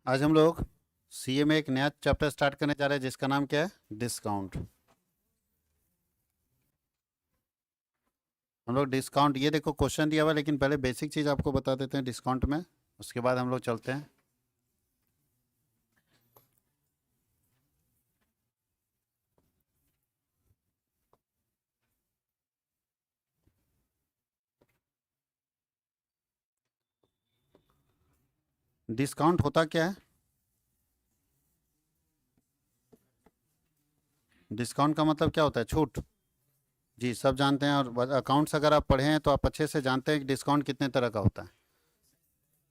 आज हम लोग सीए में एक नया चैप्टर स्टार्ट करने जा रहे हैं जिसका नाम क्या है, डिस्काउंट। हम लोग डिस्काउंट, ये देखो क्वेश्चन दिया हुआ है, लेकिन पहले बेसिक चीज़ आपको बता देते हैं डिस्काउंट में, उसके बाद हम लोग चलते हैं। डिस्काउंट होता क्या है? डिस्काउंट का मतलब क्या होता है? छूट। जी, सब जानते हैं, और अकाउंट्स अगर आप पढ़े हैं तो आप अच्छे से जानते हैं कि डिस्काउंट कितने तरह का होता है।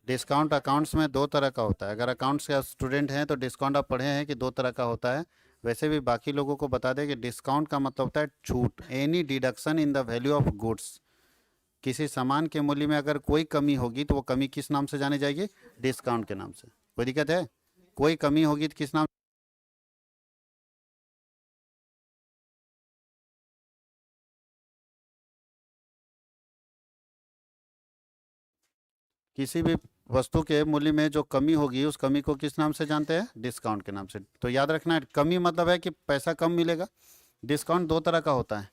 डिस्काउंट अकाउंट्स में दो तरह का होता है। अगर अकाउंट्स के स्टूडेंट हैं तो डिस्काउंट आप पढ़े हैं कि दो तरह का होता है। वैसे भी बाकी लोगों को बता दें कि डिस्काउंट का मतलब होता है छूट, any deduction in the value of goods. किसी सामान के मूल्य में अगर कोई कमी होगी तो वो कमी किस नाम से जानी जाएगी? डिस्काउंट के नाम से। कोई दिक्कत है? कोई कमी होगी तो किस नाम? किसी भी वस्तु के मूल्य में जो कमी होगी उस कमी को किस नाम से जानते हैं? डिस्काउंट के नाम से। तो याद रखना है, कमी मतलब है कि पैसा कम मिलेगा। डिस्काउंट दो तरह का होता है,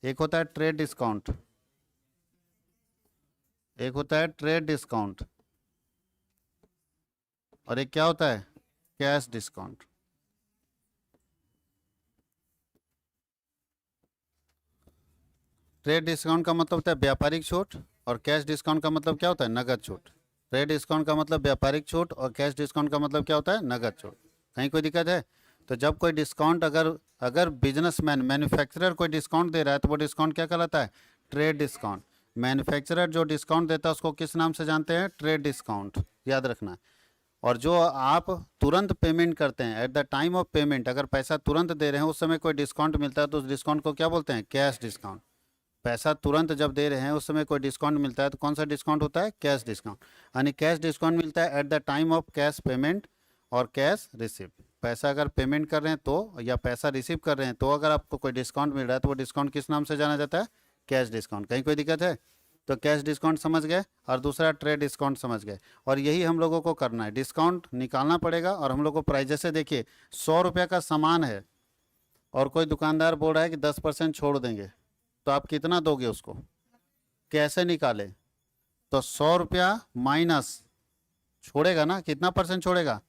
एक होता है ट्रेड डिस्काउंट, एक होता है ट्रेड डिस्काउंट, और एक क्या होता है? Cash discount. ट्रेड डिस्काउंट का मतलब होता है व्यापारिक छूट, और कैश डिस्काउंट का मतलब क्या होता है? नगद छूट। ट्रेड डिस्काउंट का मतलब व्यापारिक छूट, और कैश डिस्काउंट का मतलब क्या होता है? नगद छूट। कहीं कोई दिक्कत है? तो जब कोई डिस्काउंट, अगर अगर बिजनेसमैन, मैन्युफैक्चरर कोई डिस्काउंट दे रहा है तो वो डिस्काउंट क्या कहलाता है? Trade discount. मैन्युफैक्चरर जो डिस्काउंट देता है उसको किस नाम से जानते हैं? Trade discount. याद रखना है। और जो आप तुरंत पेमेंट करते हैं, at the time of payment, अगर पैसा तुरंत दे रहे हैं उस समय कोई डिस्काउंट मिलता है तो उस डिस्काउंट को क्या बोलते हैं? Cash discount. पैसा तुरंत जब दे रहे हैं उस समय कोई डिस्काउंट मिलता है तो कौन सा डिस्काउंट होता है? Cash discount. यानी कैश डिस्काउंट मिलता है at the time of cash payment और कैश रिसीव। पैसा अगर पेमेंट कर रहे हैं तो, या पैसा रिसीव कर रहे हैं तो अगर आपको कोई डिस्काउंट मिल रहा है तो वो डिस्काउंट किस नाम से जाना जाता है? Cash discount. कहीं कोई दिक्कत है? तो कैश डिस्काउंट समझ गए, और दूसरा ट्रेड डिस्काउंट समझ गए। और यही हम लोगों को करना है, डिस्काउंट निकालना पड़ेगा। और हम लोग को प्राइस, जैसे देखिए 100 रुपये का सामान है और कोई दुकानदार बोल रहा है कि 10% छोड़ देंगे, तो आप कितना दोगे उसको? कैसे निकाले? तो 100 रुपया माइनस, छोड़ेगा ना, कितना परसेंट छोड़ेगा?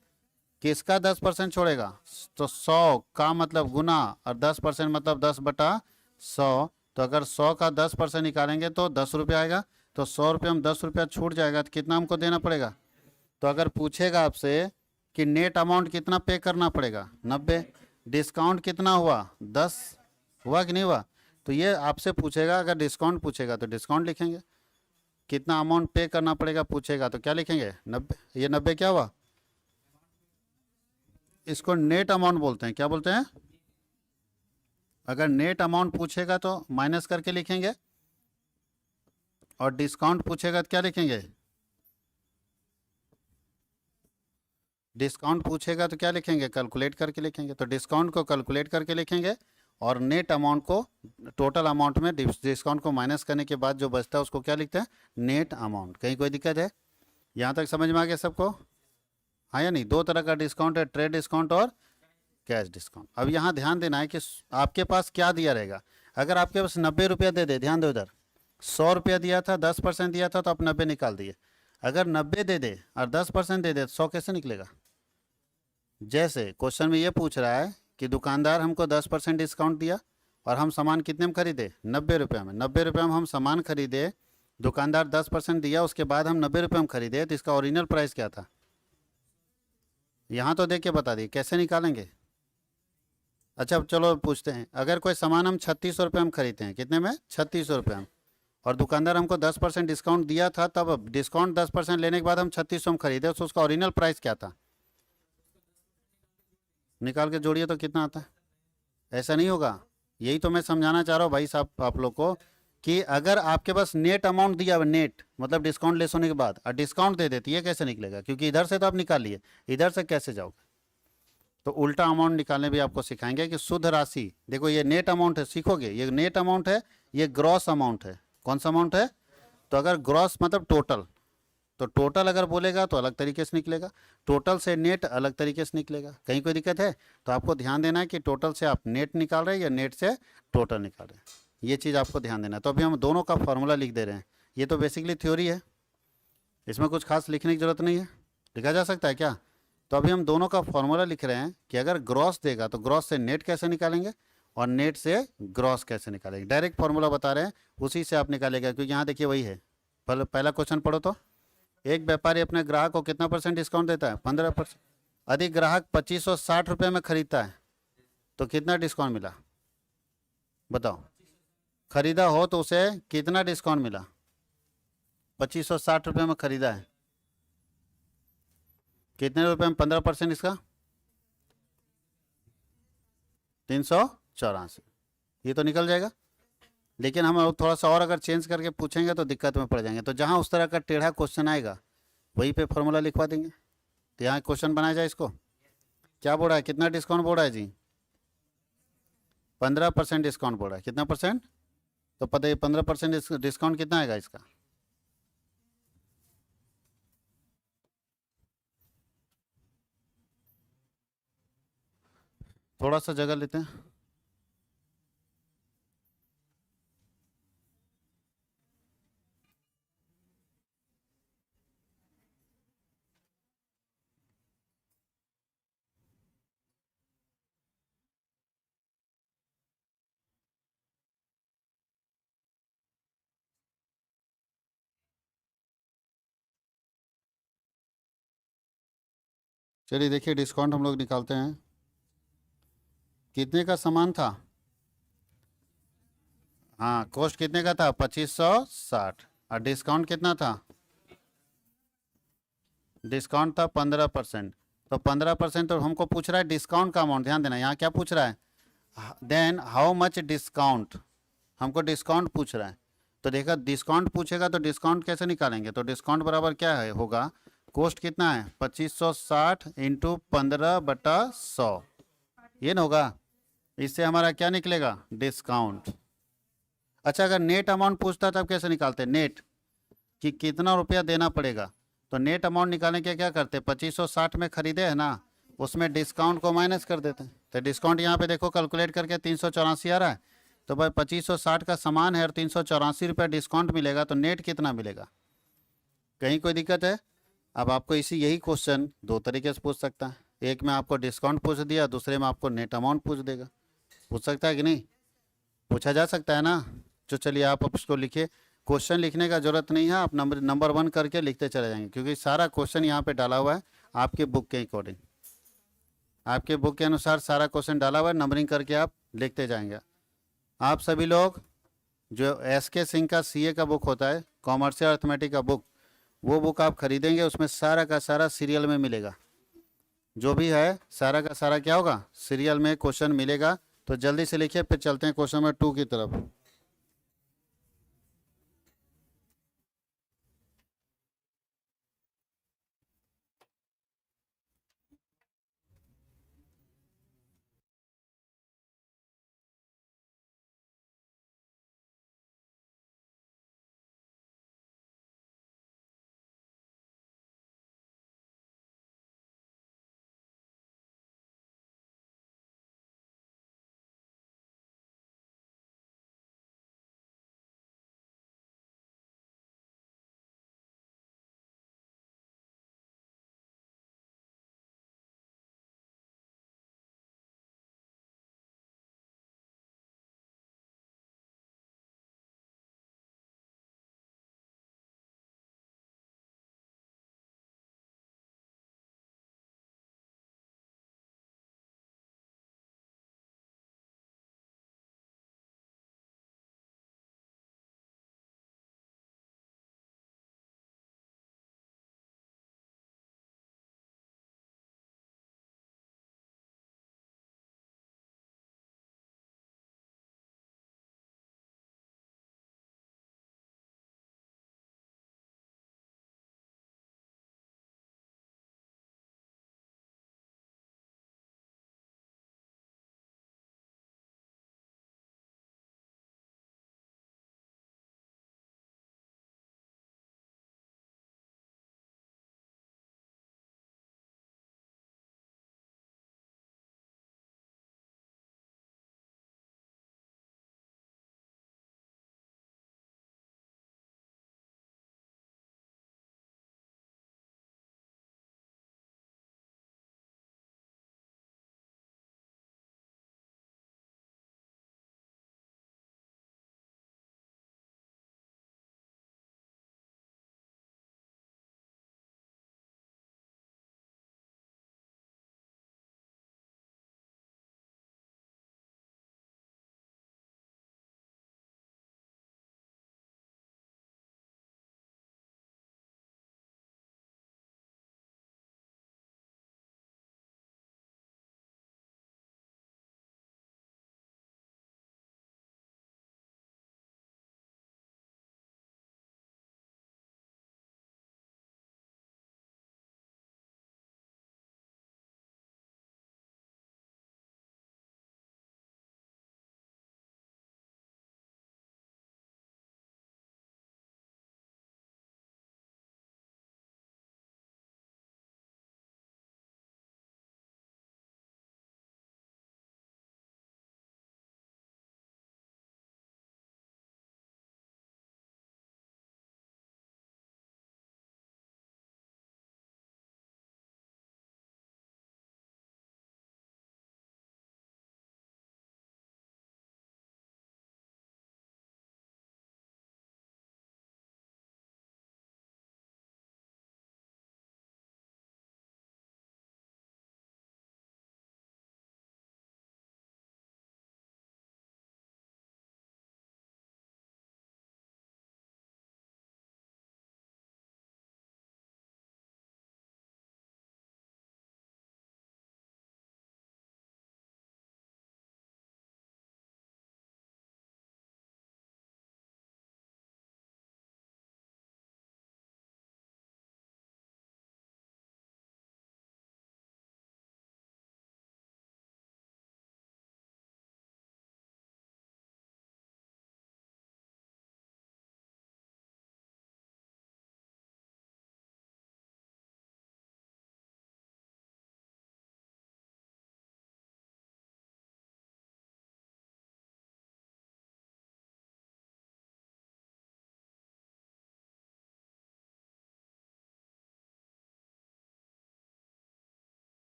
किसका 10% छोड़ेगा? तो 100 का मतलब गुना, और 10% मतलब 10/100। तो अगर 100 का 10% निकालेंगे तो 10 रुपया आएगा। तो 100 रुपये में 10 रुपया छूट जाएगा तो कितना हमको देना पड़ेगा? तो अगर पूछेगा आपसे कि नेट अमाउंट कितना पे करना पड़ेगा? 90। डिस्काउंट कितना हुआ? 10। हुआ कि नहीं हुआ? तो ये आपसे पूछेगा, अगर डिस्काउंट पूछेगा तो डिस्काउंट लिखेंगे, कितना अमाउंट पे करना पड़ेगा पूछेगा तो क्या लिखेंगे? 90। ये 90 क्या हुआ? इसको नेट अमाउंट बोलते हैं। क्या बोलते हैं? अगर नेट अमाउंट पूछेगा तो माइनस करके लिखेंगे, और डिस्काउंट पूछेगा तो क्या लिखेंगे? डिस्काउंट पूछेगा तो क्या लिखेंगे? कैलकुलेट करके लिखेंगे। तो डिस्काउंट को कैलकुलेट करके लिखेंगे, और नेट अमाउंट को, टोटल अमाउंट में डिस्काउंट को माइनस करने के बाद जो बचता है उसको क्या लिखते हैं? Net amount. कहीं कोई दिक्कत है? यहाँ तक समझ में आ गया सबको? हाँ या नहीं? दो तरह का डिस्काउंट है, ट्रेड डिस्काउंट और कैश डिस्काउंट। अब यहाँ ध्यान देना है कि आपके पास क्या दिया रहेगा। अगर आपके पास 90 रुपया दे दे, ध्यान दो इधर, 100 रुपया दिया था, 10% दिया था तो आप 90 निकाल दिए। अगर 90 दे दे और 10% दे दे तो 100 कैसे निकलेगा? जैसे क्वेश्चन में ये पूछ रहा है कि दुकानदार हमको 10% डिस्काउंट दिया और हम सामान कितने में खरीदे? 90 रुपये में। 90 रुपये में हम सामान खरीदे, दुकानदार 10% दिया, उसके बाद हम 90 रुपये में खरीदे, तो इसका ओरिजिनल प्राइस क्या था? यहाँ तो देख के बता दिए, कैसे निकालेंगे? अच्छा चलो पूछते हैं, अगर कोई सामान हम 3600 रुपये में खरीदते हैं, कितने में? 3600 रुपये में, और दुकानदार हमको 10% डिस्काउंट दिया था, तब डिस्काउंट 10% लेने के बाद हम 3600 में खरीदे, तो उसका ओरिजिनल प्राइस क्या था? निकाल के जोड़िए तो कितना आता है? ऐसा नहीं होगा। यही तो मैं समझाना चाह रहा हूँ भाई साहब आप लोग को, कि अगर आपके पास नेट अमाउंट दिया हुआ, नेट मतलब डिस्काउंट लेस होने के बाद, और डिस्काउंट दे देती है, कैसे निकलेगा? क्योंकि इधर से तो आप निकाल लिए, इधर से कैसे जाओगे? तो उल्टा अमाउंट निकालने भी आपको सिखाएंगे कि शुद्ध राशि, देखो ये नेट अमाउंट है, सीखोगे, ये नेट अमाउंट है, ये ग्रॉस अमाउंट है। कौन सा अमाउंट है? तो अगर ग्रॉस मतलब टोटल, तो टोटल अगर बोलेगा तो अलग तरीके से निकलेगा, टोटल से नेट अलग तरीके से निकलेगा। कहीं कोई दिक्कत है तो आपको ध्यान देना है कि टोटल से आप नेट निकाल रहे हैं या नेट से टोटल निकाल रहे हैं, ये चीज़ आपको ध्यान देना है। तो अभी हम दोनों का फॉर्मूला लिख दे रहे हैं, ये तो बेसिकली थ्योरी है, इसमें कुछ खास लिखने की ज़रूरत नहीं है, लिखा जा सकता है क्या। तो अभी हम दोनों का फॉर्मूला लिख रहे हैं कि अगर ग्रॉस देगा तो ग्रॉस से नेट कैसे निकालेंगे और नेट से ग्रॉस कैसे निकालेंगे। डायरेक्ट फॉर्मूला बता रहे हैं, उसी से आप निकालेगा, क्योंकि यहाँ देखिए वही है। पहला क्वेश्चन पढ़ो तो, एक व्यापारी अपने ग्राहक को कितना %, डिस्काउंट देता है? 15%। अधिक ग्राहक 2560 रुपये में खरीदता है तो कितना डिस्काउंट मिला, बताओ। खरीदा हो तो उसे कितना डिस्काउंट मिला? 2560 रुपये में खरीदा है, कितने रुपए में 15% इसका? 384, ये तो निकल जाएगा। लेकिन हम थोड़ा सा और अगर चेंज करके पूछेंगे तो दिक्कत में पड़ जाएंगे, तो जहाँ उस तरह का टेढ़ा क्वेश्चन आएगा वहीं पे फॉर्मूला लिखवा देंगे। तो यहाँ क्वेश्चन बनाया जाए, इसको क्या बोल रहा है, कितना डिस्काउंट बोल रहा है जी? 15% डिस्काउंट बोल रहा है, कितना परसेंट? तो पता है 15% डिस्काउंट कितना आएगा इसका? थोड़ा सा जगह लेते हैं। चलिए देखिए, डिस्काउंट हम लोग निकालते हैं। कितने का सामान था? हाँ, कॉस्ट कितने का था? 2560। और डिस्काउंट कितना था? डिस्काउंट था 15%। तो 15%, तो हमको पूछ रहा है डिस्काउंट का अमाउंट। ध्यान देना, यहाँ क्या पूछ रहा है? देन हाउ मच डिस्काउंट, हमको डिस्काउंट पूछ रहा है। तो देखा, डिस्काउंट पूछेगा तो डिस्काउंट कैसे निकालेंगे? तो डिस्काउंट बराबर क्या है होगा, कॉस्ट कितना है? 2560 इंटू 15/100, ये ना होगा। इससे हमारा क्या निकलेगा? डिस्काउंट। अच्छा, अगर नेट अमाउंट पूछता तब कैसे निकालते? नेट कि कितना रुपया देना पड़ेगा। तो नेट अमाउंट निकालने के क्या करते? 2560 में खरीदे है ना, उसमें डिस्काउंट को माइनस कर देते हैं। तो डिस्काउंट यहाँ पे देखो कैलकुलेट करके 384 आ रहा है। तो भाई 2560 का सामान है और 384 रुपया डिस्काउंट मिलेगा, तो नेट कितना मिलेगा? कहीं कोई दिक्कत है? अब आपको यही क्वेश्चन दो तरीके से पूछ सकता है, एक में आपको डिस्काउंट पूछ दिया, दूसरे में आपको नेट अमाउंट पूछ देगा। पूछ सकता है कि नहीं? पूछा जा सकता है ना। तो चलिए आप अब इसको लिखिए, क्वेश्चन लिखने का जरूरत नहीं है, आप नंबर 1 करके लिखते चले जाएंगे, क्योंकि सारा क्वेश्चन यहाँ पे डाला हुआ है आपके बुक के अकॉर्डिंग, आपके बुक के अनुसार सारा क्वेश्चन डाला हुआ है, नंबरिंग करके आप लिखते जाएंगे। आप सभी लोग जो SK सिंह का CA का बुक होता है, कॉमर्शियल अर्थमेटिक का बुक, वो बुक आप खरीदेंगे, उसमें सारा का सारा सीरियल में मिलेगा, जो भी है सारा का सारा क्या होगा, सीरियल में क्वेश्चन मिलेगा। तो जल्दी से लिखिए, फिर चलते हैं क्वेश्चन नंबर 2 की तरफ।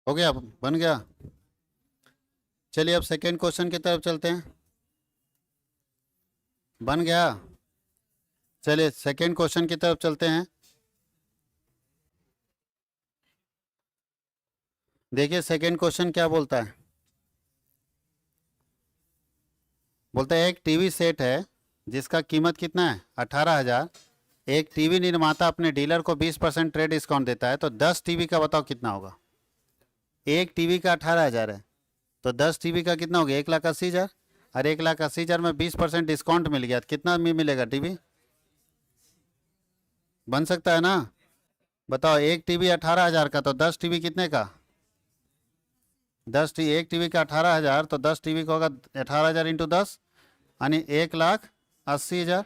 हो गया, बन गया। चलिए अब सेकेंड क्वेश्चन की तरफ चलते हैं। बन गया। चलिए सेकेंड क्वेश्चन की तरफ चलते हैं। देखिए सेकेंड क्वेश्चन क्या बोलता है। बोलता है एक टीवी सेट है जिसका कीमत कितना है 18,000। एक टीवी निर्माता अपने डीलर को 20% ट्रेड डिस्काउंट देता है, तो 10 टीवी का बताओ कितना होगा। एक टीवी का 18,000 है, तो 10 टीवी का कितना हो गया 1,80,000। और 1,80,000 में 20% डिस्काउंट मिल गया तो कितना में मिलेगा टीवी। बन सकता है ना। बताओ एक टीवी 18,000 का, तो 10 टीवी कितने का। 10 टीवी, एक टीवी का 18,000, तो 10 टीवी का होगा 18,000 इंटू 10, यानी 1,80,000।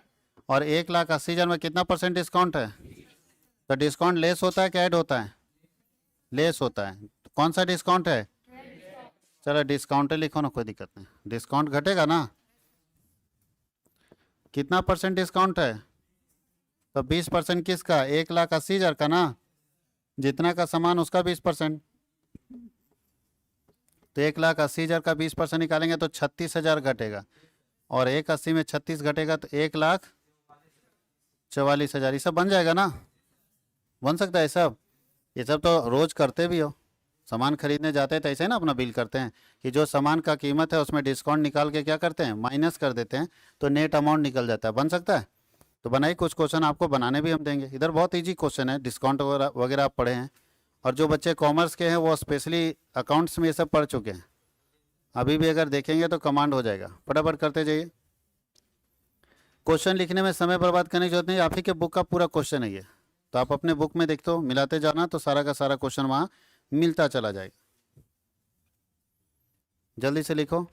और 1,80,000 में कितना परसेंट डिस्काउंट है। तो डिस्काउंट लेस होता है कि ऐड होता है। लेस होता है। तो कौन सा डिस्काउंट है। चलो डिस्काउंट लिखो ना, कोई दिक्कत नहीं, डिस्काउंट घटेगा ना। कितना परसेंट डिस्काउंट है। तो 20% किसका 1,80,000 का ना। जितना का सामान उसका 20%। तो 1,80,000 का 20% निकालेंगे तो 36,000 घटेगा। और 1,80 में 36 घटेगा तो 1,44,000। ये सब बन जाएगा ना। बन सकता है सब। ये सब तो रोज करते भी हो। सामान खरीदने जाते हैं तो ऐसे ना अपना बिल करते हैं कि जो सामान का कीमत है उसमें डिस्काउंट निकाल के क्या करते हैं माइनस कर देते हैं, तो नेट अमाउंट निकल जाता है। बन सकता है। तो बनाइए, कुछ क्वेश्चन आपको बनाने भी हम देंगे। इधर बहुत इजी क्वेश्चन है, डिस्काउंट वगैरह वगैरह आप पढ़े हैं। और जो बच्चे कॉमर्स के हैं वो स्पेशली अकाउंट्स में ये सब पढ़ चुके हैं। अभी भी अगर देखेंगे तो कमांड हो जाएगा। फटाफट करते जाइए। क्वेश्चन लिखने में समय बर्बाद करने की जरूरत नहीं, आप ही के बुक का पूरा क्वेश्चन है ये। तो आप अपने बुक में देखते हो, मिलाते जाना, तो सारा का सारा क्वेश्चन वहाँ मिलता चला जाएगा। जल्दी से लिखो।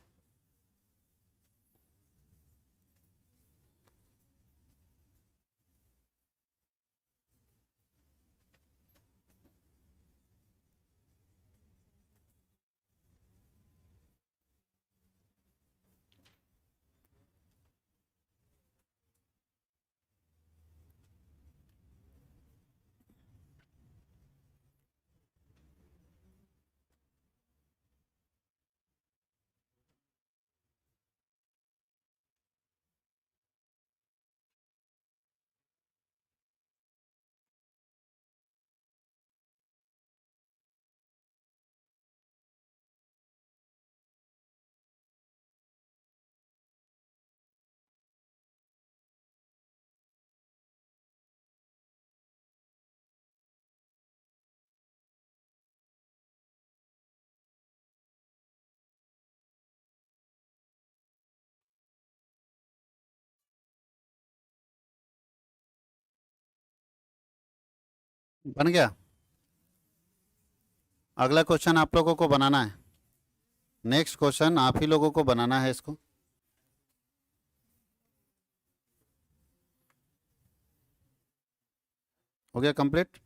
बन गया। अगला क्वेश्चन आप लोगों को बनाना है। नेक्स्ट क्वेश्चन आप ही लोगों को बनाना है इसको। हो गया कंप्लीट।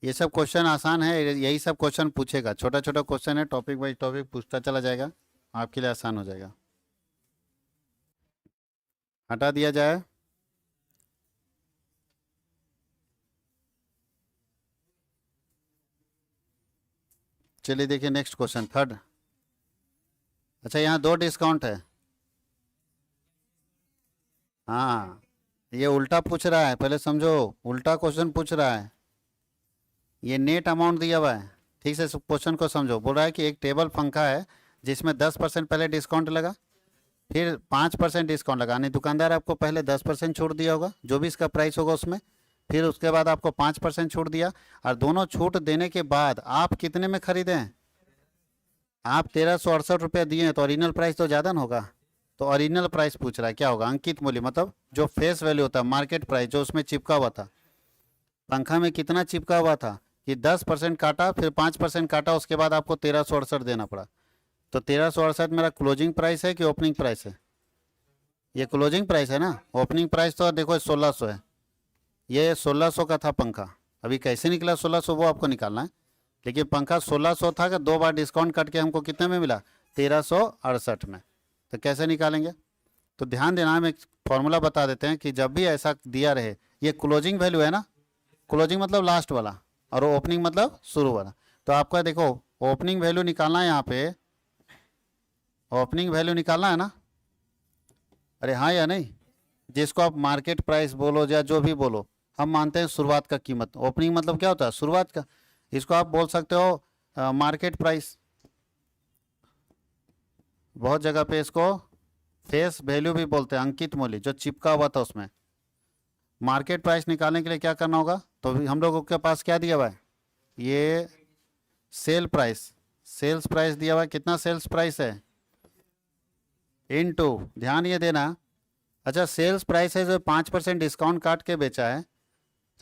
ये सब क्वेश्चन आसान है, यही सब क्वेश्चन पूछेगा। छोटा छोटा क्वेश्चन है, टॉपिक बाई टॉपिक पूछता चला जाएगा, आपके लिए आसान हो जाएगा। हटा दिया जाए। चलिए देखिए नेक्स्ट क्वेश्चन थर्ड। अच्छा यहाँ दो डिस्काउंट है। हाँ, ये उल्टा पूछ रहा है, पहले समझो। उल्टा क्वेश्चन पूछ रहा है। ये नेट अमाउंट दिया हुआ है। ठीक से क्वेश्चन को समझो। बोल रहा है कि एक टेबल पंखा है जिसमें 10% पहले डिस्काउंट लगा, फिर 5% डिस्काउंट लगा, यानी दुकानदार आपको पहले 10% छूट दिया होगा जो भी इसका प्राइस होगा उसमें, फिर उसके बाद आपको 5% छूट दिया। और दोनों छूट देने के बाद आप कितने में खरीदे हैं। आप 1,368 दिए हैं, तो ओरिजिनल प्राइस तो ज़्यादा ना होगा। तो ओरिजिनल प्राइस पूछ रहा है क्या होगा, अंकित मूल्य, मतलब जो फेस वैल्यू होता है मार्केट प्राइस जो उसमें चिपका हुआ था। पंखा में कितना चिपका हुआ था कि 10% काटा, फिर 5% काटा, उसके बाद आपको 1,368 देना पड़ा। तो 1,368 मेरा क्लोजिंग प्राइस है कि ओपनिंग प्राइस है। ये क्लोजिंग प्राइस है ना। ओपनिंग प्राइस तो देखो 1,600 है। ये 1,600 का था पंखा। अभी कैसे निकला 1,600 वो आपको निकालना है। लेकिन पंखा 1,600 था कि 2 बार डिस्काउंट कट के हमको कितने में मिला 1,368 में। तो कैसे निकालेंगे। तो ध्यान देना, हम एक फॉर्मूला बता देते हैं कि जब भी ऐसा दिया रहे, ये क्लोजिंग वैल्यू है ना। क्लोजिंग मतलब लास्ट वाला, और ओपनिंग मतलब शुरू वाला। तो आपका देखो ओपनिंग वैल्यू निकालना है, यहाँ पे ओपनिंग वैल्यू निकालना है ना, अरे हाँ या नहीं, जिसको आप मार्केट प्राइस बोलो या जो भी बोलो, हम मानते हैं शुरुआत का कीमत। ओपनिंग मतलब क्या होता है, शुरुआत का। इसको आप बोल सकते हो मार्केट प्राइस, बहुत जगह पे इसको फेस वैल्यू भी बोलते हैं, अंकित मूल्य जो चिपका हुआ था उसमें। मार्केट प्राइस निकालने के लिए क्या करना होगा, तो हम लोगों के पास क्या दिया हुआ है, ये सेल प्राइस, सेल्स प्राइस दिया हुआ है, कितना सेल्स प्राइस है, इनटू, ध्यान ये देना। अच्छा सेल्स प्राइस है जो 5% डिस्काउंट काट के बेचा है,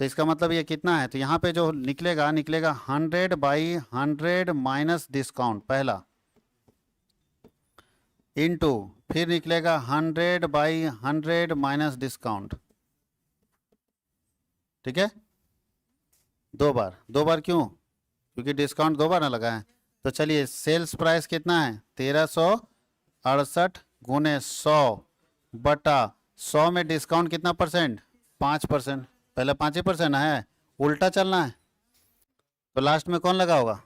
तो इसका मतलब ये कितना है, तो यहाँ पे जो निकलेगा निकलेगा 100/100 माइनस डिस्काउंट पहला, इनटू फिर निकलेगा 100/100 माइनस डिस्काउंट। ठीक है, दो बार, दो बार क्यों, क्योंकि डिस्काउंट दो बार ना लगा है। तो चलिए सेल्स प्राइस कितना है, 1368 गुने 100 बटा 100 में डिस्काउंट कितना परसेंट, 5%, पहले 5% है, उल्टा चलना है, तो लास्ट में कौन लगा होगा,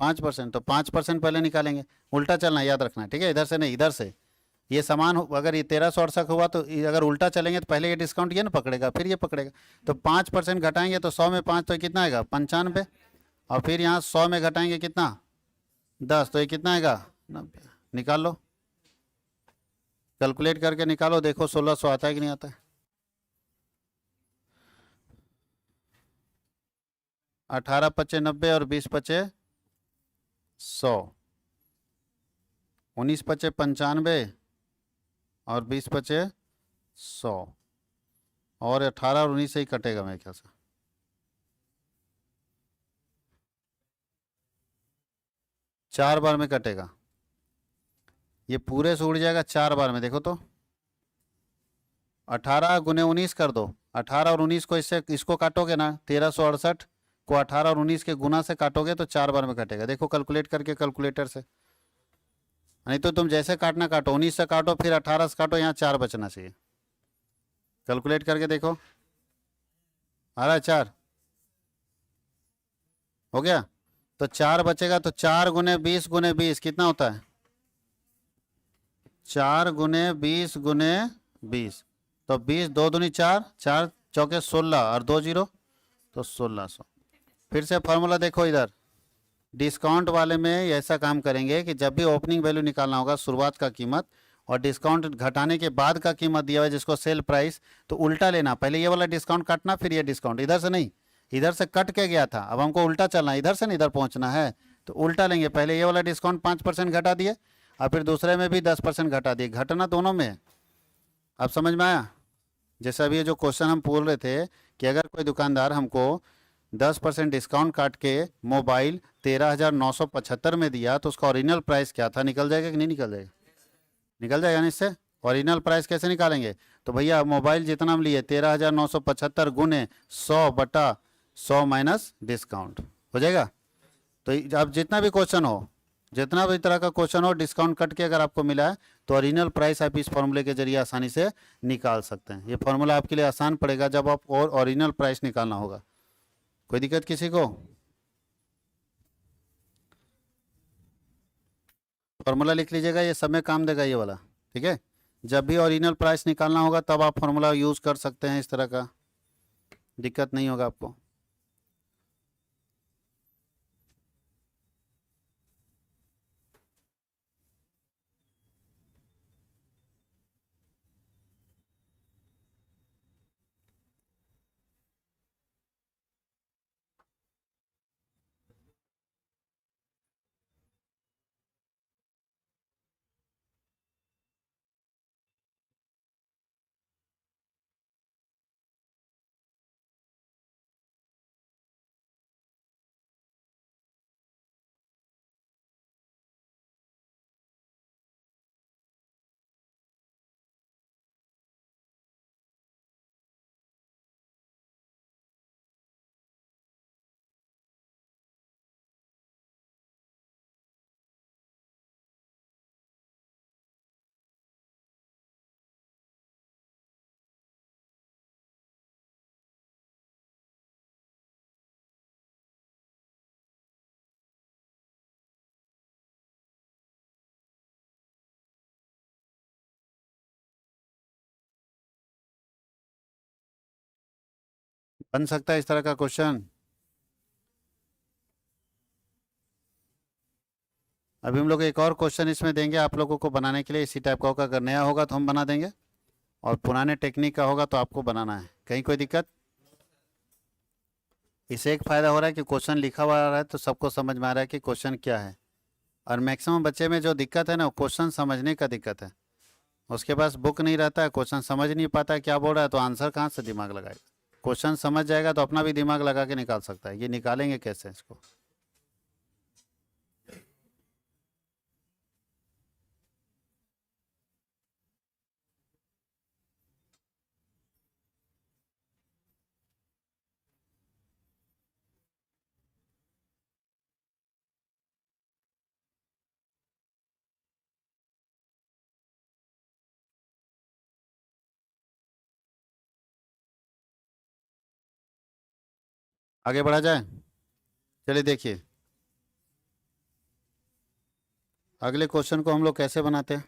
5%, तो 5% पहले निकालेंगे, उल्टा चलना है, याद रखना है, ठीक है, इधर से नहीं इधर से। ये समान अगर ये 1368 हुआ तो अगर उल्टा चलेंगे तो पहले ये डिस्काउंट ये ना पकड़ेगा फिर ये पकड़ेगा, तो 5% घटाएंगे तो 100 में 5 तो कितना आएगा 95, और फिर यहाँ 100 में घटाएंगे कितना 10, तो ये कितना आएगा 90। निकाल लो, कैलकुलेट करके निकालो, देखो 1600 आता है कि नहीं आता है। 18×5 = 90 और 20×5 = 100, 19×5 = 95 और 20×5 = 100, और 18 और 19 से ही कटेगा मेरे ख्याल से, चार बार में कटेगा, ये पूरे से उड़ जाएगा चार बार में, देखो तो 18×19 कर दो, 18 और 19 को इससे इसको काटोगे ना, 1368 को 18 और 19 के गुना से काटोगे तो चार बार में कटेगा, देखो कैलकुलेट करके कैलकुलेटर से, नहीं तो तुम जैसे काटना काटो, 19 से काटो फिर 18 से काटो, यहाँ चार बचना चाहिए, कैलकुलेट करके देखो, आ रहा है चार, हो गया, तो चार बचेगा, तो 4×20 × 20 कितना होता है, 4×20 × 20, तो 20 दो दूनी चार, चार चौके 16 और दो जीरो, तो 1600। फिर से फॉर्मूला देखो इधर, डिस्काउंट वाले में ऐसा काम करेंगे कि जब भी ओपनिंग वैल्यू निकालना होगा शुरुआत का कीमत, और डिस्काउंट घटाने के बाद का कीमत दिया हुआ है जिसको सेल प्राइस, तो उल्टा लेना, पहले ये वाला डिस्काउंट काटना फिर ये डिस्काउंट, इधर से नहीं, इधर से कट के गया था, अब हमको उल्टा चलना है, इधर से नहीं इधर पहुंचना है, तो उल्टा लेंगे, पहले ये वाला डिस्काउंट 5% घटा दिए और फिर दूसरे में भी 10% घटा दिए, घटना दोनों में है। अब समझ में आया, जैसे अभी ये जो क्वेश्चन हम बोल रहे थे कि अगर कोई दुकानदार हमको 10% डिस्काउंट काट के मोबाइल 13,975 में दिया, तो उसका ओरिजिनल प्राइस क्या था, निकल जाएगा कि नहीं निकल जाएगा, निकल जाएगा ना इससे। ओरिजिनल प्राइस कैसे निकालेंगे, तो भैया मोबाइल जितना हम लिए 13,975 गुने 100/100 माइनस डिस्काउंट हो जाएगा। तो अब जितना भी क्वेश्चन हो, जितना भी तरह का क्वेश्चन हो, डिस्काउंट कट के अगर आपको मिला है तो ओरिजिनल प्राइस आप इस फॉर्मूले के जरिए आसानी से निकाल सकते हैं। ये फॉर्मूला आपके लिए आसान पड़ेगा जब आप और ओरिजिनल प्राइस निकालना होगा। कोई दिक्कत किसी को, फॉर्मूला लिख लीजिएगा, ये सब में काम देगा ये वाला, ठीक है। जब भी ओरिजिनल प्राइस निकालना होगा तब आप फॉर्मूला यूज़ कर सकते हैं, इस तरह का दिक्कत नहीं होगा आपको। बन सकता है इस तरह का क्वेश्चन? अभी हम लोग एक और क्वेश्चन इसमें देंगे आप लोगों को बनाने के लिए, इसी टाइप का होगा। अगर नया होगा तो हम बना देंगे, और पुराने टेक्निक का होगा तो आपको बनाना है। कहीं कोई दिक्कत? इससे एक फ़ायदा हो रहा है कि क्वेश्चन लिखा हुआ आ रहा है तो सबको समझ में आ रहा है कि क्वेश्चन क्या है। और मैक्सिमम बच्चे में जो दिक्कत है ना, वो क्वेश्चन समझने का दिक्कत है। उसके पास बुक नहीं रहता है, क्वेश्चन समझ नहीं पाता है क्या बोल रहा है, तो आंसर कहाँ से दिमाग लगाएगा? क्वेश्चन समझ जाएगा तो अपना भी दिमाग लगा के निकाल सकता है। ये निकालेंगे कैसे इसको? आगे बढ़ा जाए? चलिए देखिए, अगले क्वेश्चन को हम लोग कैसे बनाते हैं।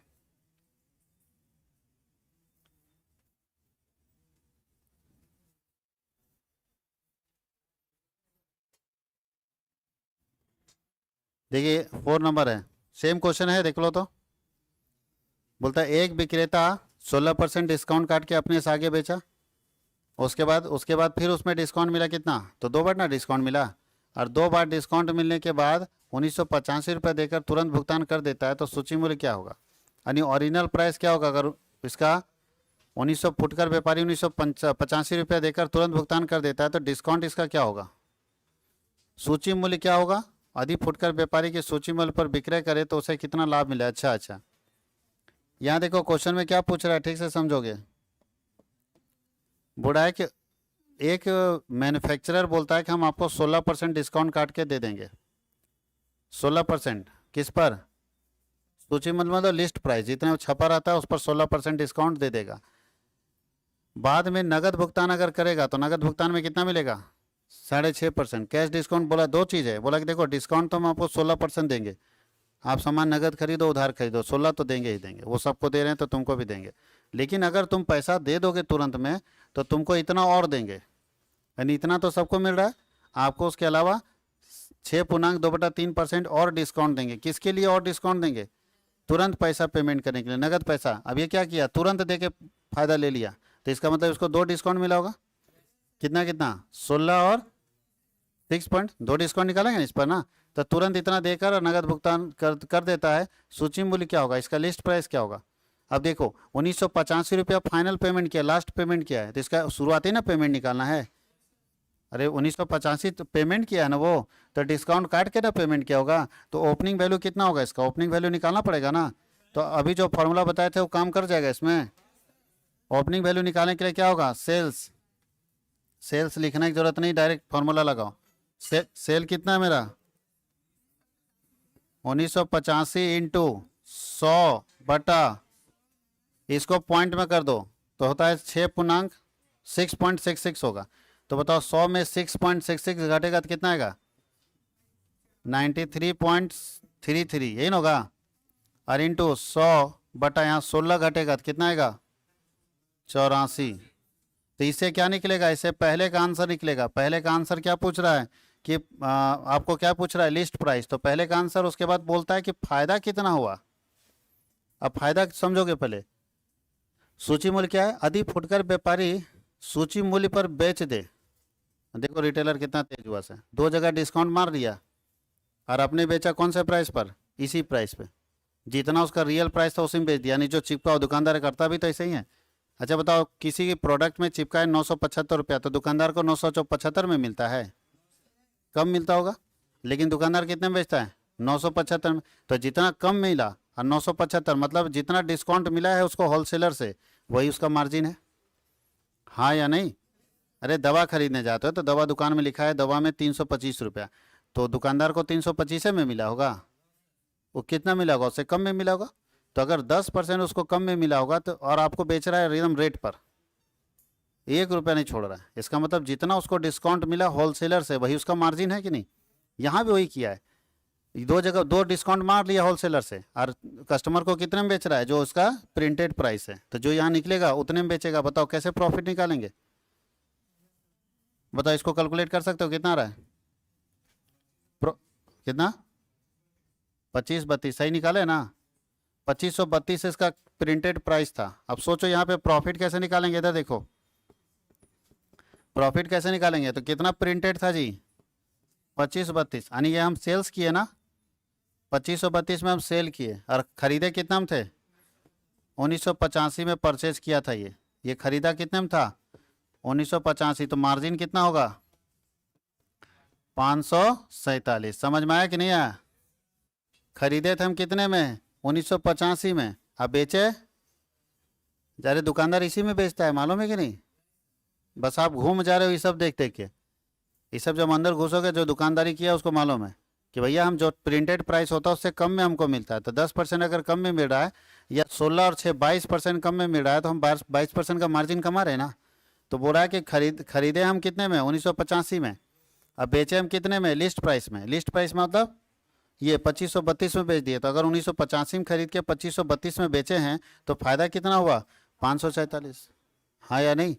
देखिए 4 नंबर है, सेम क्वेश्चन है, देख लो तो। बोलता है एक विक्रेता 16% डिस्काउंट काट के अपने से आगे बेचा। उसके बाद फिर उसमें डिस्काउंट मिला कितना, तो 2 बार ना डिस्काउंट मिला। और 2 बार डिस्काउंट मिलने के बाद 1985 रुपये देकर तुरंत भुगतान कर देता है, तो सूची मूल्य क्या होगा? यानी ओरिजिनल प्राइस क्या होगा अगर इसका 1900 फुटकर व्यापारी 1985 रुपया देकर तुरंत भुगतान कर देता है, तो डिस्काउंट इसका क्या होगा? सूची मूल्य क्या होगा? यदि फुटकर व्यापारी के सूची मूल्य पर विक्रय करे तो उसे कितना लाभ मिला? अच्छा, यहाँ देखो क्वेश्चन में क्या पूछ रहा है, ठीक से समझोगे। बोला है कि एक मैन्युफैक्चरर बोलता है कि हम आपको 16% डिस्काउंट काट के दे देंगे। 16% किस पर? सूची मतलब लिस्ट प्राइस जितने छपा रहता है उस पर 16% डिस्काउंट दे देगा। बाद में नगद भुगतान अगर करेगा तो नगद भुगतान में कितना मिलेगा? 6.5%। कैश डिस्काउंट बोला 2 चीज़ है, बोला कि देखो डिस्काउंट तो हम आपको 16% देंगे, आप सामान नगद खरीदो उधार खरीदो, 16 तो देंगे ही देंगे, वो सबको दे रहे हैं तो तुमको भी देंगे। लेकिन अगर तुम पैसा दे दोगे तुरंत में तो तुमको इतना और देंगे, यानी इतना तो सबको मिल रहा है, आपको उसके अलावा 6.2/3% और डिस्काउंट देंगे। किसके लिए और डिस्काउंट देंगे? तुरंत पैसा पेमेंट करने के लिए, नगद पैसा। अब ये क्या किया, तुरंत दे के फायदा ले लिया, तो इसका मतलब इसको 2 डिस्काउंट मिला होगा। कितना कितना? 16 और 6.2 डिस्काउंट निकालेंगे ना इस पर ना, तो तुरंत इतना देकर नगद भुगतान कर देता है। सूची मूल्य क्या होगा, इसका लिस्ट प्राइस क्या होगा? अब देखो 1985 रुपया फाइनल पेमेंट किया, लास्ट पेमेंट किया है, तो इसका शुरुआती ना पेमेंट निकालना है। अरे 1985 तो पेमेंट किया है ना वो, तो डिस्काउंट काट के ना पेमेंट किया होगा, तो ओपनिंग वैल्यू कितना होगा, इसका ओपनिंग वैल्यू निकालना पड़ेगा ना। तो अभी जो फॉर्मूला बताए थे वो काम कर जाएगा इसमें। ओपनिंग वैल्यू निकालने के लिए क्या होगा, सेल्स लिखने की जरूरत नहीं, डायरेक्ट फॉर्मूला लगाओ। सेल कितना है मेरा, 1985 इंटू 100 इसको पॉइंट में कर दो तो होता है 6.66 होगा। तो बताओ 100 में 6.66 घटेगा तो कितना आएगा? 93.33, यही ना होगा। और इंटू 100 यहाँ 16 घटेगा तो कितना आएगा? 84। तो इससे क्या निकलेगा, इससे पहले का आंसर निकलेगा। पहले का आंसर क्या पूछ रहा है कि आपको क्या पूछ रहा है, लिस्ट प्राइस, तो पहले का आंसर। उसके बाद बोलता है कि फायदा कितना हुआ। अब फायदा समझोगे पहले। सूची मूल्य क्या है, यदि फुटकर व्यापारी सूची मूल्य पर बेच दे, देखो रिटेलर कितना तेज हुआ से, 2 जगह डिस्काउंट मार दिया और आपने बेचा कौन से प्राइस पर, इसी प्राइस पे, जितना उसका रियल प्राइस था उसी में बेच दिया, यानी जो चिपका दुकानदार करता भी तो ऐसे ही है। अच्छा बताओ, किसी की प्रोडक्ट में चिपका है 975 रुपया, तो दुकानदार को 975 में मिलता है, कम मिलता होगा। लेकिन दुकानदार कितने में बेचता है, 975 में। तो जितना कम मिला और 975 मतलब जितना डिस्काउंट मिला है उसको होलसेलर से, वही उसका मार्जिन है। हाँ या नहीं? अरे दवा खरीदने जाते हो तो दवा दुकान में लिखा है दवा में 325 रुपया, तो दुकानदार को 325 में मिला होगा, वो कितना मिला होगा, उससे कम में मिला होगा। तो अगर 10% उसको कम में मिला होगा तो, और आपको बेच रहा है एकदम रेट पर, 1 रुपया नहीं छोड़ रहा है, इसका मतलब जितना उसको डिस्काउंट मिला होलसेलर से वही उसका मार्जिन है कि नहीं। यहाँ भी वही किया है, 2 जगह 2 डिस्काउंट मार लिया होलसेलर से, और कस्टमर को कितने में बेच रहा है, जो उसका प्रिंटेड प्राइस है, तो जो यहाँ निकलेगा उतने में बेचेगा। बताओ कैसे प्रॉफिट निकालेंगे। बताओ इसको कैलकुलेट कर सकते हो कितना आ रहा है? कितना? 2532 सही निकाले ना? 2532 इसका प्रिंटेड प्राइस था। अब सोचो यहाँ पे प्रॉफिट कैसे निकालेंगे, इधर देखो प्रॉफिट कैसे निकालेंगे। तो कितना प्रिंटेड था जी? 2532, यानी ये हम सेल्स किए ना, 2532 में हम सेल किए और खरीदे कितना में थे? 1985 में परचेज किया था। ये खरीदा कितने में था? 1985। तो मार्जिन कितना होगा? 547। समझ में आया कि नहीं आया? खरीदे थे हम कितने में? 1985 में। अब बेचे? जा रहे दुकानदार इसी में बेचता है, मालूम है कि नहीं? बस आप घूम जा रहे हो ये सब देख देख के। ये सब जब अंदर घुसोगे, जो दुकानदारी किया उसको मालूम है कि भैया हम जो प्रिंटेड प्राइस होता है उससे कम में हमको मिलता है। तो 10% अगर कम में मिल रहा है, या 16 और 6 22% कम में मिल रहा है, तो हम 22% का मार्जिन कमा रहे हैं ना। तो बोल रहा है कि खरीदे हम कितने में? 1985 में। अब बेचे हम कितने में? लिस्ट प्राइस में। लिस्ट प्राइस मतलब ये 2532 में बेच दिए। तो अगर 1985 में खरीद के 2532 में बेचे हैं तो फायदा कितना हुआ? 547। हाँ या नहीं?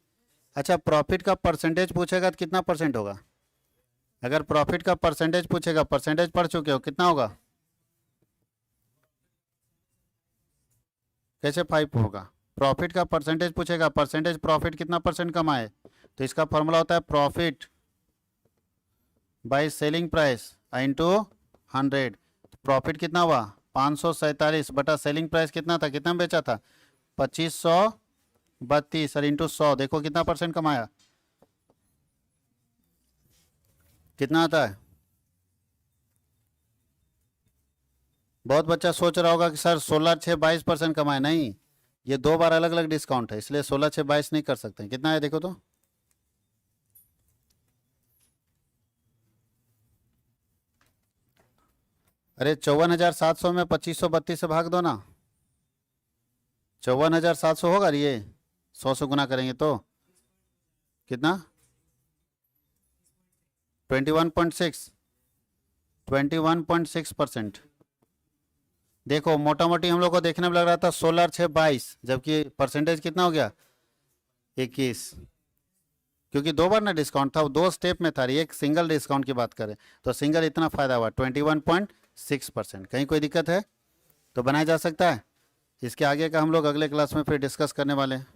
अच्छा, प्रॉफिट का परसेंटेज पूछेगा तो कितना परसेंट होगा? अगर प्रॉफिट का परसेंटेज पूछेगा, परसेंटेज पढ़ चुके हो, कितना होगा? कैसे 5 होगा? प्रॉफिट का परसेंटेज पूछेगा, परसेंटेज प्रॉफिट कितना परसेंट कमाए, तो इसका फॉर्मूला होता है profit by selling price into 100। Profit कितना हुआ? 547 बटा सेलिंग प्राइस कितना था, कितना में बेचा था? 2532 और इंटू 100। देखो कितना परसेंट कमाया, कितना आता है? बहुत बच्चा सोच रहा होगा कि सर 16 6 22% कमाए। नहीं, ये 2 बार अलग अलग डिस्काउंट है, इसलिए 16 6 22 नहीं कर सकते। कितना है देखो तो? अरे 54,700 में 2532 से भाग दो ना। 54,700 होगा ये, 100 से गुना करेंगे तो कितना? 21.6, 21.6%। देखो मोटा मोटी हम लोग को देखने में लग रहा था 16 6 22, जबकि परसेंटेज कितना हो गया? 21। क्योंकि 2 बार ना डिस्काउंट था, वो 2 स्टेप में था, एक सिंगल डिस्काउंट की बात करें तो सिंगल इतना फायदा हुआ 21.6%। कहीं कोई दिक्कत है तो बनाया जा सकता है। इसके आगे का हम लोग अगले क्लास में फिर डिस्कस करने वाले हैं।